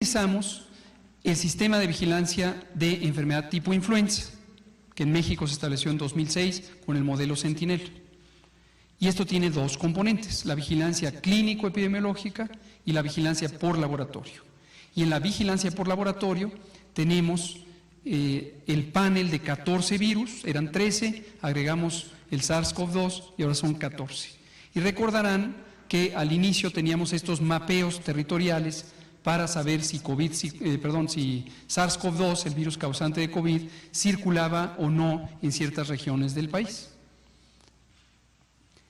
utilizamos el sistema de vigilancia de enfermedad tipo influenza, que en México se estableció en 2006 con el modelo Sentinel. Y esto tiene dos componentes, la vigilancia clínico-epidemiológica y la vigilancia por laboratorio. Y en la vigilancia por laboratorio tenemos el panel de 14 virus, eran 13, agregamos el SARS-CoV-2 y ahora son 14. Y recordarán que al inicio teníamos estos mapeos territoriales para saber si SARS-CoV-2, el virus causante de COVID, circulaba o no en ciertas regiones del país.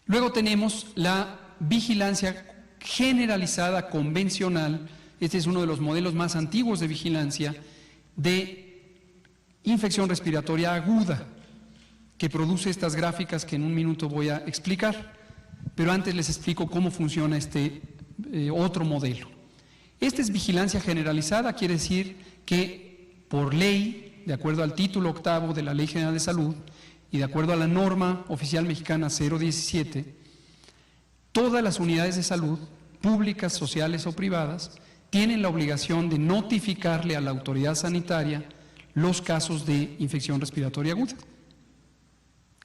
Luego tenemos la vigilancia generalizada convencional, este es uno de los modelos más antiguos de vigilancia de infección respiratoria aguda, que produce estas gráficas que en un minuto voy a explicar, pero antes les explico cómo funciona este otro modelo. Esta es vigilancia generalizada, quiere decir que por ley, de acuerdo al título 8º de la Ley General de Salud y de acuerdo a la norma oficial mexicana 017, todas las unidades de salud, públicas, sociales o privadas, tienen la obligación de notificarle a la autoridad sanitaria los casos de infección respiratoria aguda,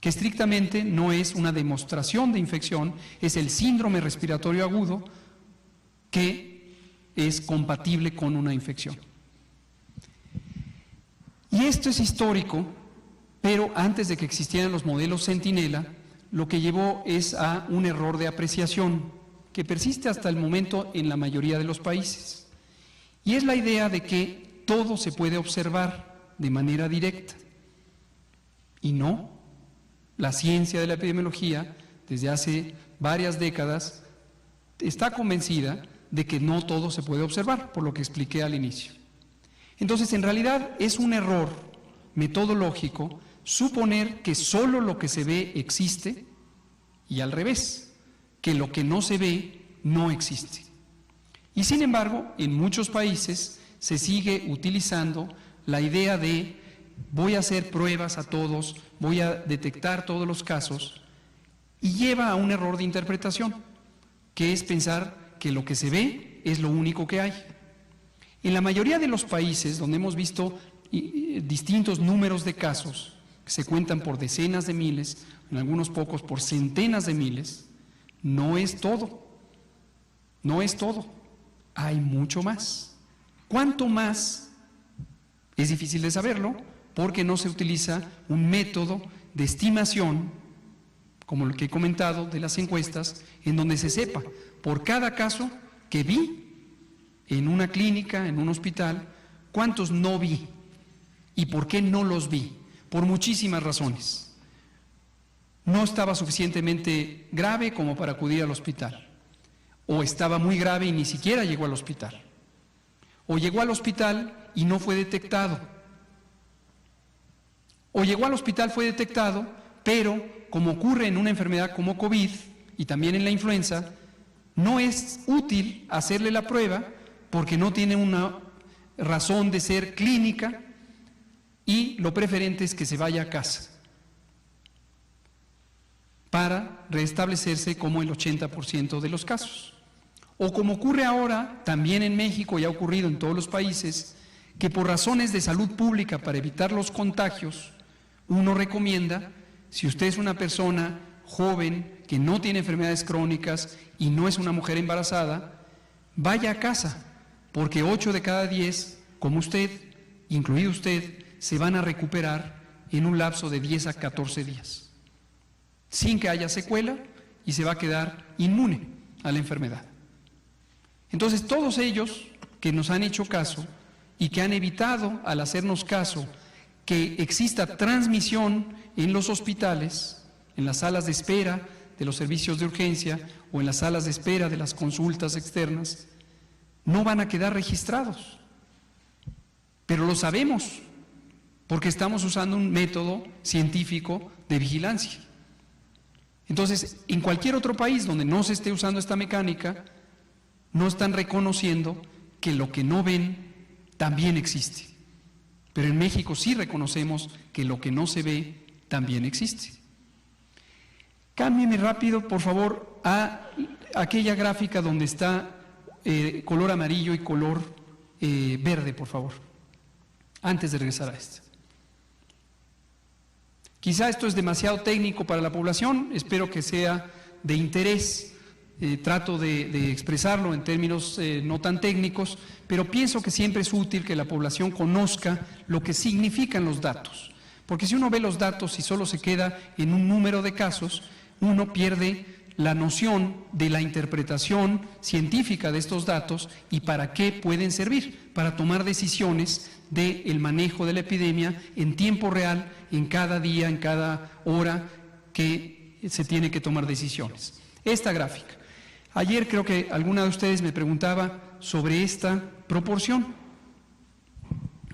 que estrictamente no es una demostración de infección, es el síndrome respiratorio agudo que es compatible con una infección. Y esto es histórico, pero antes de que existieran los modelos Centinela, lo que llevó es a un error de apreciación que persiste hasta el momento en la mayoría de los países. Y es la idea de que todo se puede observar de manera directa. Y no, la ciencia de la epidemiología, desde hace varias décadas, está convencida de que no todo se puede observar, por lo que expliqué al inicio. Entonces, en realidad es un error metodológico suponer que solo lo que se ve existe y al revés, que lo que no se ve no existe. Y sin embargo, en muchos países se sigue utilizando la idea de voy a hacer pruebas a todos, voy a detectar todos los casos, y lleva a un error de interpretación, que es pensar que lo que se ve es lo único que hay. En la mayoría de los países donde hemos visto distintos números de casos, que se cuentan por decenas de miles, en algunos pocos por centenas de miles, no es todo, no es todo, hay mucho más. ¿Cuánto más? Es difícil de saberlo porque no se utiliza un método de estimación, como el que he comentado de las encuestas, en donde se sepa por cada caso que vi en una clínica, en un hospital, cuántos no vi y por qué no los vi, por muchísimas razones. No estaba suficientemente grave como para acudir al hospital, o estaba muy grave y ni siquiera llegó al hospital, o llegó al hospital y no fue detectado, o llegó al hospital, fue detectado, pero como ocurre en una enfermedad como COVID y también en la influenza, no es útil hacerle la prueba porque no tiene una razón de ser clínica y lo preferente es que se vaya a casa para restablecerse como el 80% de los casos. O como ocurre ahora, también en México y ha ocurrido en todos los países, que por razones de salud pública para evitar los contagios, uno recomienda, si usted es una persona joven que no tiene enfermedades crónicas y no es una mujer embarazada, vaya a casa, porque 8 de cada 10, como usted, incluido usted, se van a recuperar en un lapso de 10 a 14 días, sin que haya secuela y se va a quedar inmune a la enfermedad. Entonces, todos ellos que nos han hecho caso y que han evitado, al hacernos caso, que exista transmisión en los hospitales, en las salas de espera de los servicios de urgencia o en las salas de espera de las consultas externas, no van a quedar registrados. Pero lo sabemos, porque estamos usando un método científico de vigilancia. Entonces, en cualquier otro país donde no se esté usando esta mecánica, no están reconociendo que lo que no ven también existe. Pero en México sí reconocemos que lo que no se ve también existe. Cámbieme rápido, por favor, a aquella gráfica donde está color amarillo y color verde, por favor, antes de regresar a este. Quizá esto es demasiado técnico para la población, espero que sea de interés. Trato de expresarlo en términos no tan técnicos, pero pienso que siempre es útil que la población conozca lo que significan los datos. Porque si uno ve los datos y solo se queda en un número de casos, uno pierde la noción de la interpretación científica de estos datos y para qué pueden servir, para tomar decisiones del manejo de la epidemia en tiempo real, en cada día, en cada hora que se tiene que tomar decisiones. Esta gráfica. Ayer creo que alguna de ustedes me preguntaba sobre esta proporción.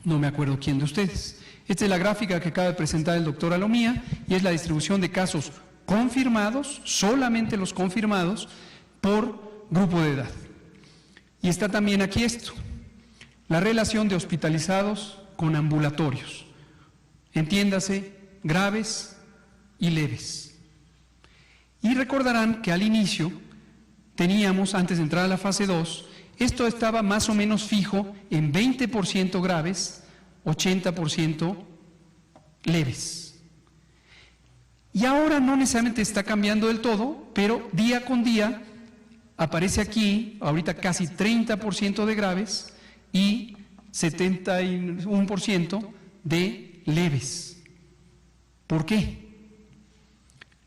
No me acuerdo quién de ustedes. Esta es la gráfica que acaba de presentar el doctor Alomía y es la distribución de casos confirmados, solamente los confirmados, por grupo de edad. Y está también aquí esto, la relación de hospitalizados con ambulatorios. Entiéndase, graves y leves. Y recordarán que al inicio teníamos, antes de entrar a la fase 2, esto estaba más o menos fijo en 20% graves, 80% leves. Y ahora no necesariamente está cambiando del todo, pero día con día aparece aquí, ahorita casi 30% de graves y 71% de leves. ¿Por qué?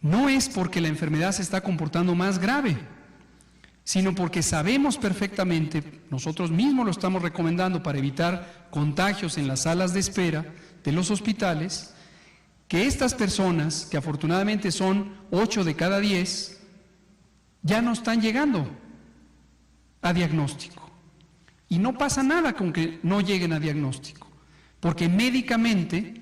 No es porque la enfermedad se está comportando más grave, sino porque sabemos perfectamente, nosotros mismos lo estamos recomendando para evitar contagios en las salas de espera de los hospitales, que estas personas, que afortunadamente son 8 de cada 10, ya no están llegando a diagnóstico. Y no pasa nada con que no lleguen a diagnóstico, porque médicamente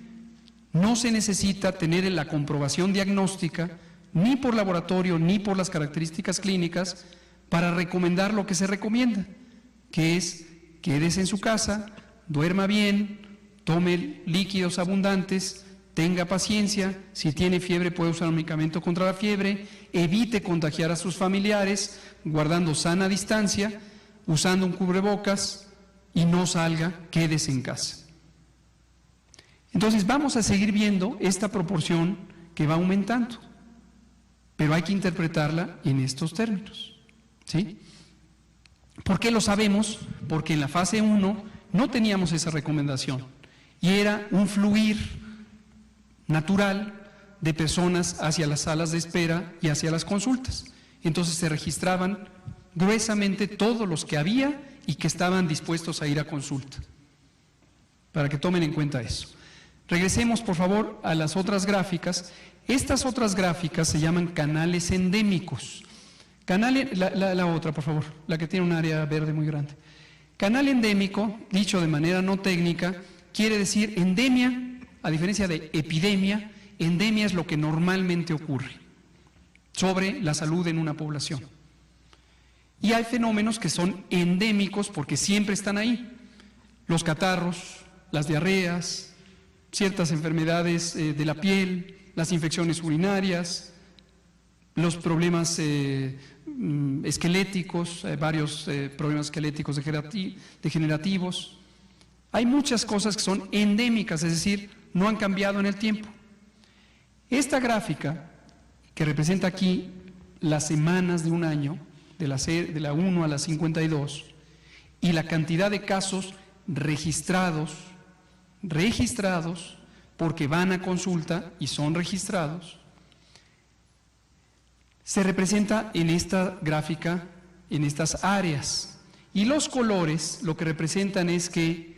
no se necesita tener la comprobación diagnóstica, ni por laboratorio, ni por las características clínicas, para recomendar lo que se recomienda, que es quédese en su casa, duerma bien, tome líquidos abundantes, tenga paciencia, si tiene fiebre puede usar un medicamento contra la fiebre, evite contagiar a sus familiares, guardando sana distancia, usando un cubrebocas y no salga, quédese en casa. Entonces vamos a seguir viendo esta proporción que va aumentando, pero hay que interpretarla en estos términos. ¿Sí? ¿Por qué lo sabemos? Porque en la fase 1 no teníamos esa recomendación y era un fluir natural de personas hacia las salas de espera y hacia las consultas. Entonces se registraban gruesamente todos los que había y que estaban dispuestos a ir a consulta, para que tomen en cuenta eso. Regresemos por favor a las otras gráficas. Estas otras gráficas se llaman canales endémicos. La otra, por favor, la que tiene un área verde muy grande. Canal endémico, dicho de manera no técnica, quiere decir endemia, a diferencia de epidemia, endemia es lo que normalmente ocurre sobre la salud en una población. Y hay fenómenos que son endémicos porque siempre están ahí. Los catarros, las diarreas, ciertas enfermedades de la piel, las infecciones urinarias, los problemas esqueléticos, varios problemas esqueléticos degenerativos. Hay muchas cosas que son endémicas, es decir, no han cambiado en el tiempo. Esta gráfica, que representa aquí las semanas de un año, de la 1 a la 52, y la cantidad de casos registrados, porque van a consulta y son registrados, se representa en esta gráfica, en estas áreas. Y los colores lo que representan es que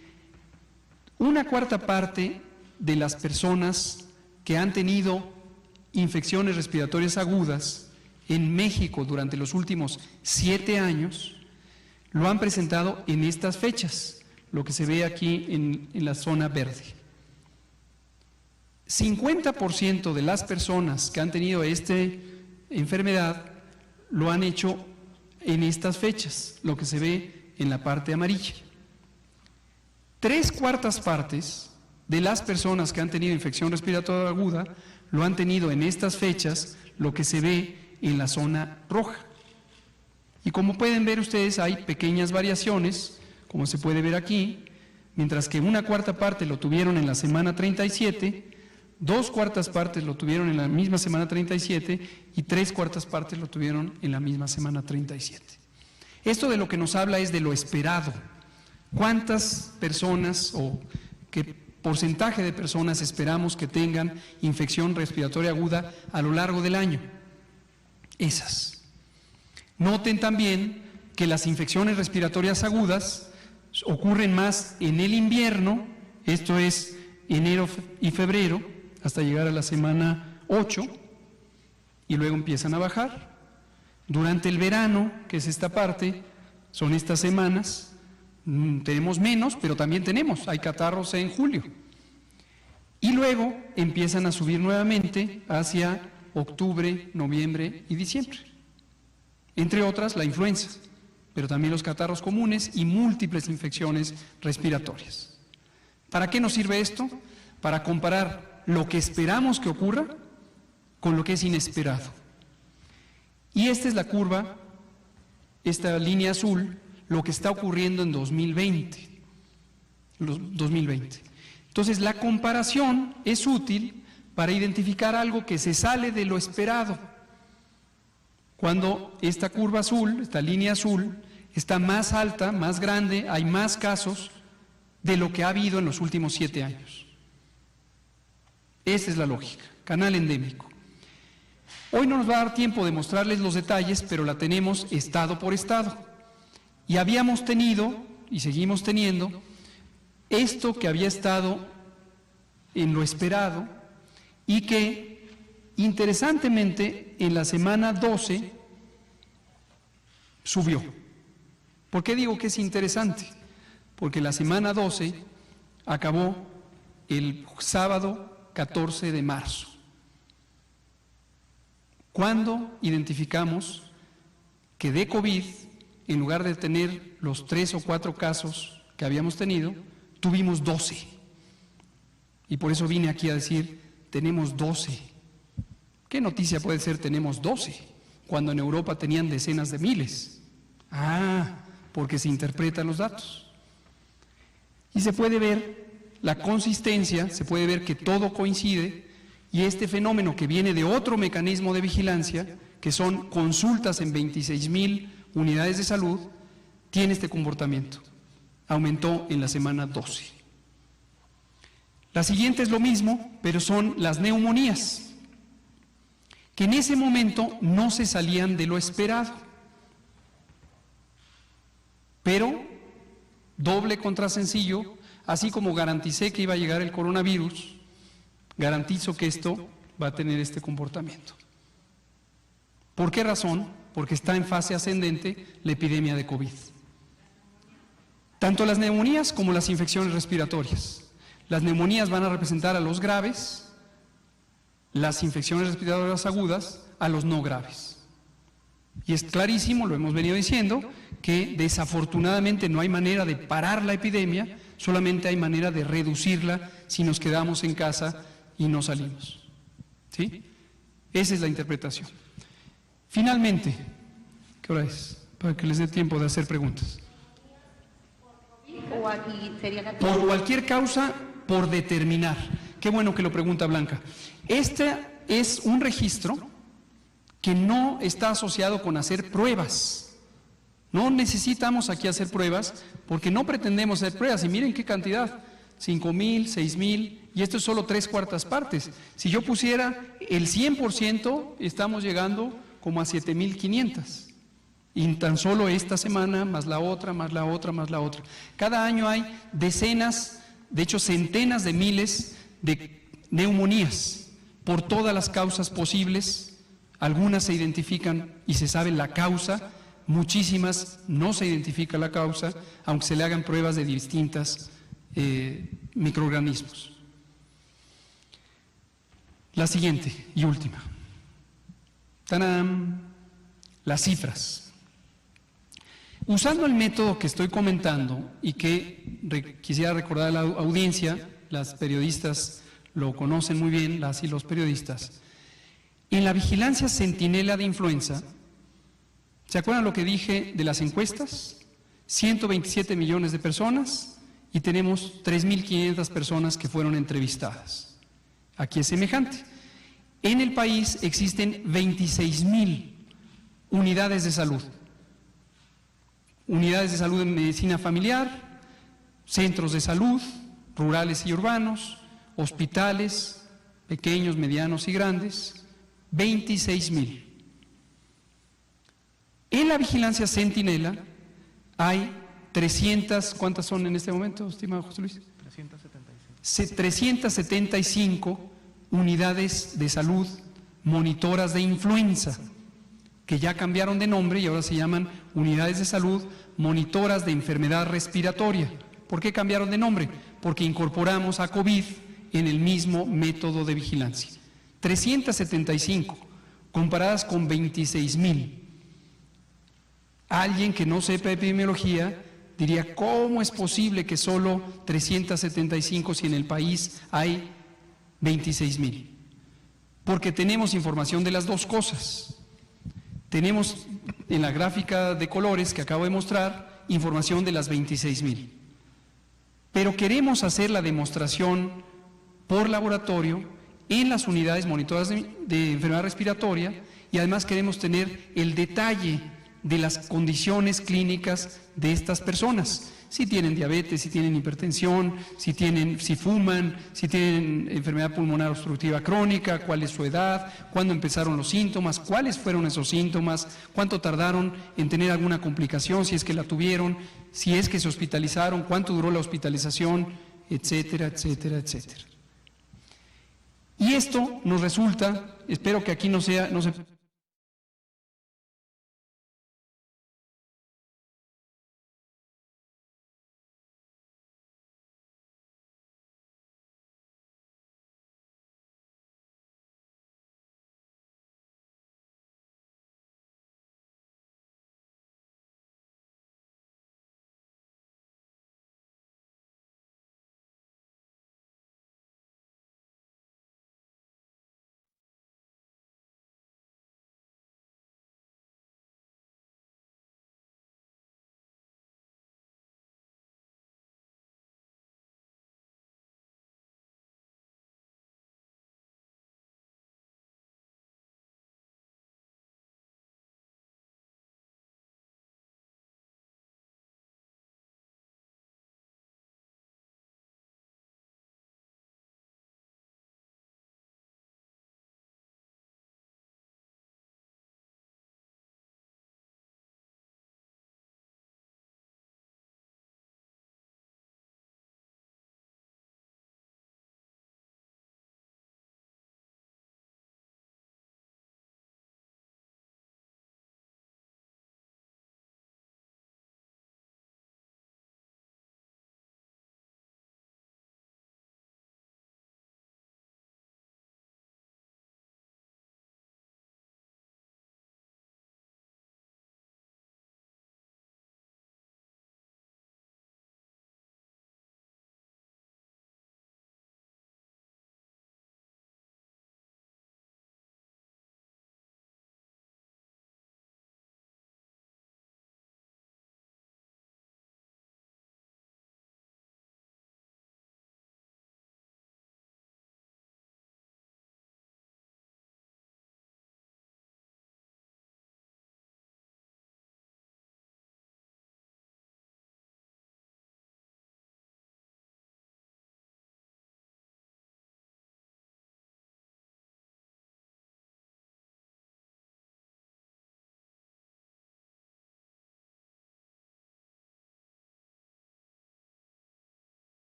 una cuarta parte de las personas que han tenido infecciones respiratorias agudas en México durante los últimos 7 años lo han presentado en estas fechas, lo que se ve aquí en la zona verde. 50% de las personas que han tenido esta enfermedad lo han hecho en estas fechas, lo que se ve en la parte amarilla. 3/4 partes de las personas que han tenido infección respiratoria aguda lo han tenido en estas fechas, lo que se ve en la zona roja. Y como pueden ver ustedes, hay pequeñas variaciones como se puede ver aquí, mientras que una cuarta parte lo tuvieron en la semana 37, 2/4 partes lo tuvieron en la misma semana 37 y 3/4 partes lo tuvieron en la misma semana 37. Esto de lo que nos habla es de lo esperado. ¿Cuántas personas o qué porcentaje de personas esperamos que tengan infección respiratoria aguda a lo largo del año? Esas. Noten también que las infecciones respiratorias agudas ocurren más en el invierno, esto es enero y febrero, hasta llegar a la semana 8, y luego empiezan a bajar. Durante el verano, que es esta parte, son estas semanas, tenemos menos, pero también hay catarros en julio. Y luego empiezan a subir nuevamente hacia octubre, noviembre y diciembre. Entre otras, la influenza, pero también los catarros comunes y múltiples infecciones respiratorias. ¿Para qué nos sirve esto? Para comparar lo que esperamos que ocurra con lo que es inesperado. Y esta es la curva, esta línea azul, lo que está ocurriendo en 2020. Entonces, la comparación es útil para identificar algo que se sale de lo esperado. Cuando esta curva azul, esta línea azul, está más alta, más grande, hay más casos de lo que ha habido en los últimos 7 años. Esa es la lógica, canal endémico. Hoy no nos va a dar tiempo de mostrarles los detalles, pero la tenemos estado por estado. Y habíamos tenido, y seguimos teniendo, esto que había estado en lo esperado y que, interesantemente, en la semana 12 subió. ¿Por qué digo que es interesante? Porque la semana 12 acabó el sábado 14 de marzo. ¿Cuándo identificamos que de COVID, en lugar de tener los 3 o 4 casos que habíamos tenido, tuvimos 12? Y por eso vine aquí a decir, tenemos 12. ¿Qué noticia puede ser tenemos 12? Cuando en Europa tenían decenas de miles. Porque se interpretan los datos. Y se puede ver la consistencia, se puede ver que todo coincide, y este fenómeno que viene de otro mecanismo de vigilancia, que son consultas en 26,000 unidades de salud, tiene este comportamiento. Aumentó en la semana 12. La siguiente es lo mismo, pero son las neumonías, que en ese momento no se salían de lo esperado. Pero, doble contra sencillo, así como garanticé que iba a llegar el coronavirus, garantizo que esto va a tener este comportamiento. ¿Por qué razón? Porque está en fase ascendente la epidemia de COVID. Tanto las neumonías como las infecciones respiratorias. Las neumonías van a representar a los graves, las infecciones respiratorias agudas a los no graves. Y es clarísimo, lo hemos venido diciendo, que desafortunadamente no hay manera de parar la epidemia, solamente hay manera de reducirla si nos quedamos en casa y no salimos. ¿Sí? Esa es la interpretación. Finalmente, ¿qué hora es? Para que les dé tiempo de hacer preguntas. Por cualquier causa, por determinar. Qué bueno que lo pregunta Blanca. Este es un registro que no está asociado con hacer pruebas. No necesitamos aquí hacer pruebas porque no pretendemos hacer pruebas. Y miren qué cantidad, 5,000, 6,000, y esto es solo 3/4 partes. Si yo pusiera el 100%, estamos llegando como a 7,500. Y tan solo esta semana, más la otra, más la otra, más la otra. Cada año hay decenas, de hecho centenas de miles de neumonías por todas las causas posibles. Algunas se identifican y se sabe la causa, muchísimas no se identifica la causa, aunque se le hagan pruebas de distintas microorganismos. La siguiente y última. ¡Tarán! Las cifras. Usando el método que estoy comentando y que quisiera recordar a la audiencia, las periodistas lo conocen muy bien, las y los periodistas, en la vigilancia centinela de influenza, ¿se acuerdan lo que dije de las encuestas? 127 millones de personas y tenemos 3.500 personas que fueron entrevistadas. Aquí es semejante. En el país existen 26.000 unidades de salud. Unidades de salud en medicina familiar, centros de salud, rurales y urbanos, hospitales, pequeños, medianos y grandes, 26.000. En la vigilancia Centinela hay 300, ¿cuántas son en este momento, estimado José Luis? 375 unidades de salud monitoras de influenza, que ya cambiaron de nombre y ahora se llaman unidades de salud monitoras de enfermedad respiratoria. ¿Por qué cambiaron de nombre? Porque incorporamos a COVID en el mismo método de vigilancia. 375, comparadas con 26.000. Alguien que no sepa epidemiología diría, ¿cómo es posible que solo 375 si en el país hay 26.000? Porque tenemos información de las dos cosas. Tenemos en la gráfica de colores que acabo de mostrar información de las 26.000. Pero queremos hacer la demostración por laboratorio en las unidades monitoras de enfermedad respiratoria y además queremos tener el detalle de las condiciones clínicas de estas personas. Si tienen diabetes, si tienen hipertensión, si fuman, si tienen enfermedad pulmonar obstructiva crónica, cuál es su edad, cuándo empezaron los síntomas, cuáles fueron esos síntomas, cuánto tardaron en tener alguna complicación, si es que la tuvieron, si es que se hospitalizaron, cuánto duró la hospitalización, etcétera, etcétera, etcétera. Y esto nos resulta, espero que aquí no se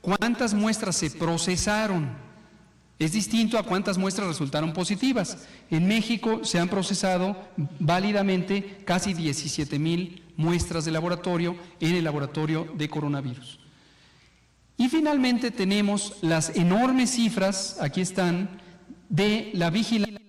¿Cuántas muestras se procesaron? Es distinto a cuántas muestras resultaron positivas. En México se han procesado válidamente casi 17.000 muestras de laboratorio en el laboratorio de coronavirus. Y finalmente tenemos las enormes cifras, aquí están, de la vigilancia.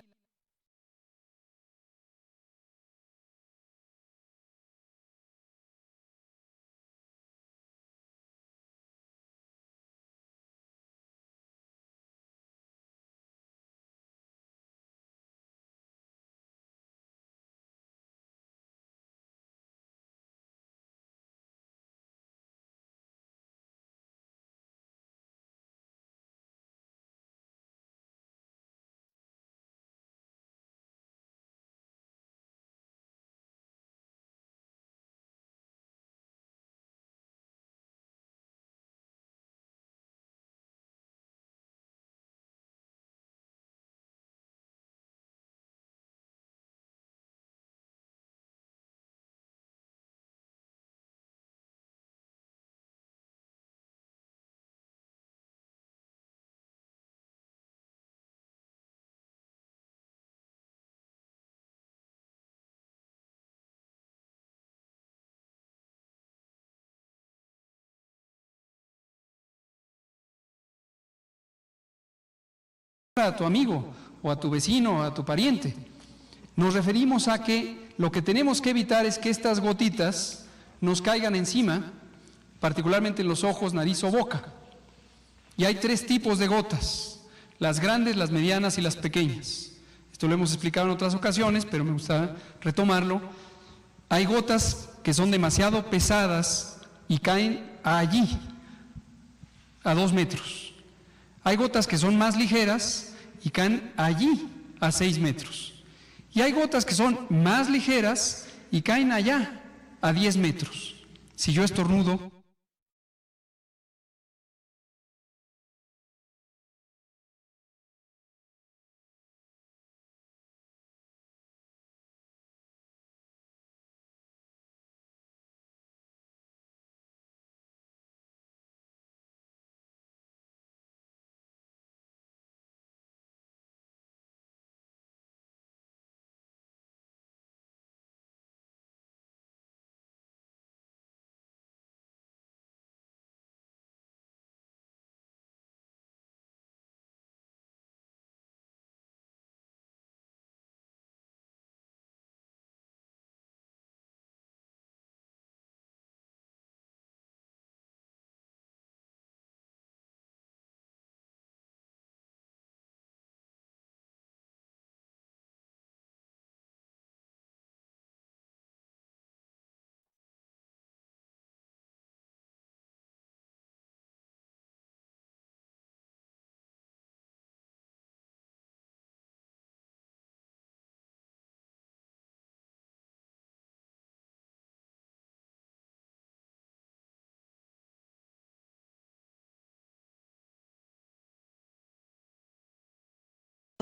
a tu amigo o a tu vecino o a tu pariente. Nos referimos a que lo que tenemos que evitar es que estas gotitas nos caigan encima, particularmente en los ojos, nariz o boca. Y hay 3 tipos de gotas: las grandes, las medianas y las pequeñas. Esto lo hemos explicado en otras ocasiones, pero me gusta retomarlo. Hay gotas que son demasiado pesadas y caen allí, a 2 metros. Hay gotas que son más ligeras y caen allí, a 6 metros. Y hay gotas que son más ligeras y caen allá, a 10 metros. Si yo estornudo,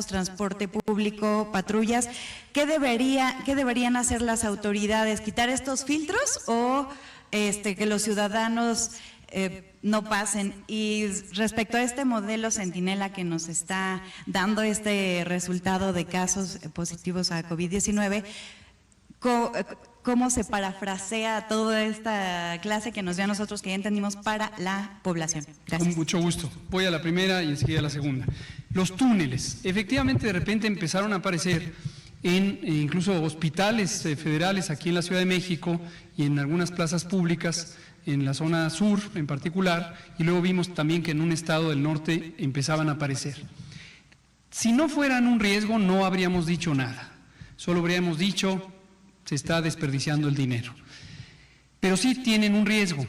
transporte público, patrullas, ¿qué deberían hacer las autoridades? ¿Quitar estos filtros o que los ciudadanos no pasen? Y respecto a este modelo Centinela que nos está dando este resultado de casos positivos a COVID-19, ¿cómo se parafrasea toda esta clase que nos dio a nosotros, que ya entendimos, para la población? Gracias. Con mucho gusto. Voy a la primera y enseguida a la segunda. Los túneles. Efectivamente, de repente empezaron a aparecer en incluso hospitales federales aquí en la Ciudad de México y en algunas plazas públicas, en la zona sur en particular, y luego vimos también que en un estado del norte empezaban a aparecer. Si no fueran un riesgo, no habríamos dicho nada. Solo habríamos dicho: se está desperdiciando el dinero. Pero sí tienen un riesgo.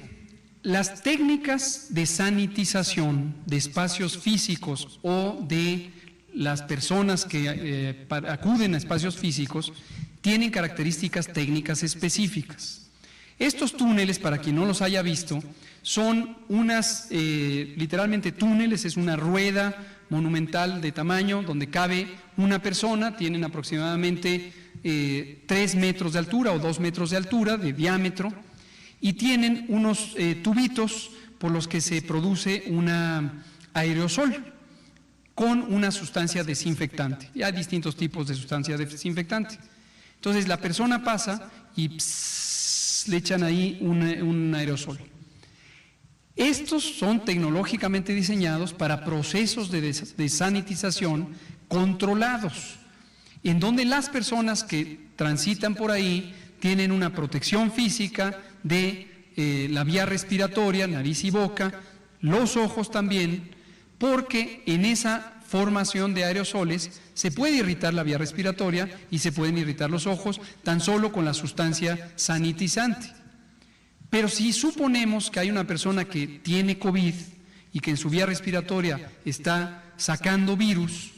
Las técnicas de sanitización de espacios físicos o de las personas que acuden a espacios físicos tienen características técnicas específicas. Estos túneles, para quien no los haya visto, son literalmente túneles, es una rueda monumental de tamaño donde cabe una persona, tienen aproximadamente 3 metros de altura o 2 metros de altura, de diámetro, y tienen unos tubitos por los que se produce un aerosol con una sustancia desinfectante. Y hay distintos tipos de sustancia desinfectante. Entonces la persona pasa y le echan ahí un aerosol. Estos son tecnológicamente diseñados para procesos de sanitización controlados, en donde las personas que transitan por ahí tienen una protección física de la vía respiratoria, nariz y boca, los ojos también, porque en esa formación de aerosoles se puede irritar la vía respiratoria y se pueden irritar los ojos tan solo con la sustancia sanitizante. Pero si suponemos que hay una persona que tiene COVID y que en su vía respiratoria está sacando virus,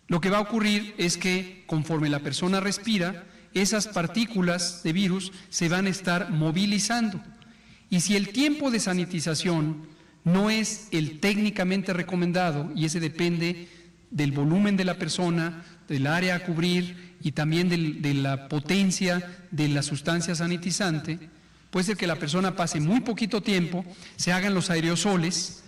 lo que va a ocurrir es que conforme la persona respira, esas partículas de virus se van a estar movilizando. Y si el tiempo de sanitización no es el técnicamente recomendado, y ese depende del volumen de la persona, del área a cubrir y también de la potencia de la sustancia sanitizante, puede ser que la persona pase muy poquito tiempo, se hagan los aerosoles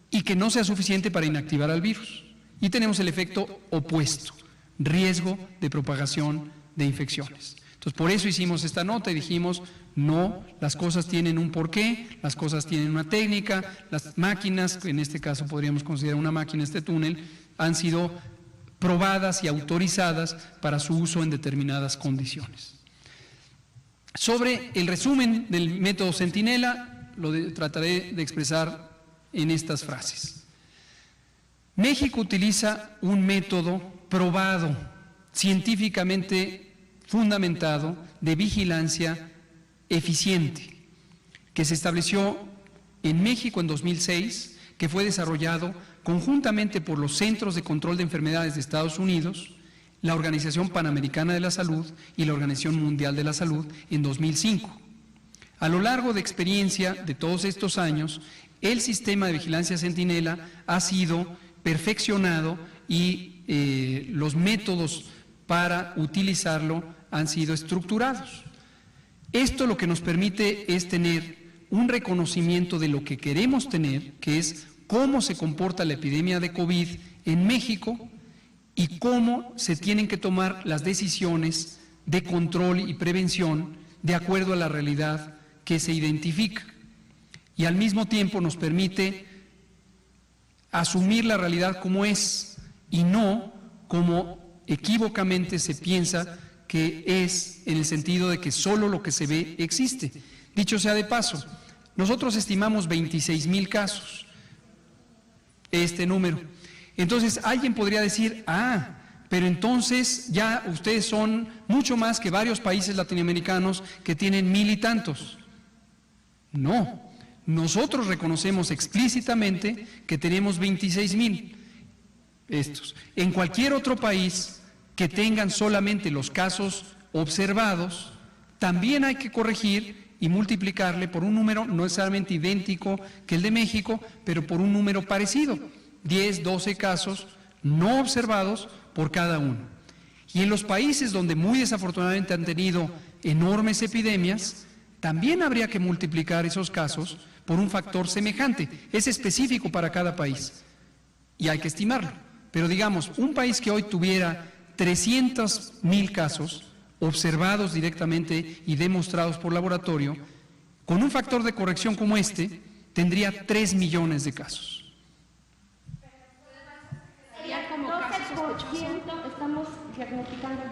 y que no sea suficiente para inactivar al virus. Y tenemos el efecto opuesto, riesgo de propagación de infecciones. Entonces, por eso hicimos esta nota y dijimos: no, las cosas tienen un porqué, las cosas tienen una técnica, las máquinas, en este caso podríamos considerar una máquina este túnel, han sido probadas y autorizadas para su uso en determinadas condiciones. Sobre el resumen del método Centinela, trataré de expresar en estas frases. México utiliza un método probado, científicamente fundamentado, de vigilancia eficiente, que se estableció en México en 2006, que fue desarrollado conjuntamente por los Centros de Control de Enfermedades de Estados Unidos, la Organización Panamericana de la Salud y la Organización Mundial de la Salud en 2005. A lo largo de experiencia de todos estos años, el sistema de vigilancia Centinela ha sido perfeccionado y los métodos para utilizarlo han sido estructurados. Esto lo que nos permite es tener un reconocimiento de lo que queremos tener, que es cómo se comporta la epidemia de COVID en México y cómo se tienen que tomar las decisiones de control y prevención de acuerdo a la realidad que se identifica. Y al mismo tiempo nos permite asumir la realidad como es y no como equívocamente se piensa que es, en el sentido de que solo lo que se ve existe. Dicho sea de paso, nosotros estimamos 26,000 casos, este número. Entonces alguien podría decir, pero entonces ya ustedes son mucho más que varios países latinoamericanos que tienen 1,000 y tantos. No, nosotros reconocemos explícitamente que tenemos 26,000 estos. En cualquier otro país que tengan solamente los casos observados, también hay que corregir y multiplicarle por un número no necesariamente idéntico que el de México, pero por un número parecido, 10, 12 casos no observados por cada uno. Y en los países donde muy desafortunadamente han tenido enormes epidemias, también habría que multiplicar esos casos por un factor semejante. Es específico para cada país y hay que estimarlo. Pero digamos, un país que hoy tuviera 300,000 casos observados directamente y demostrados por laboratorio, con un factor de corrección como este, tendría 3 millones de casos. Sería como casos sospechosos. Estamos diagnosticando el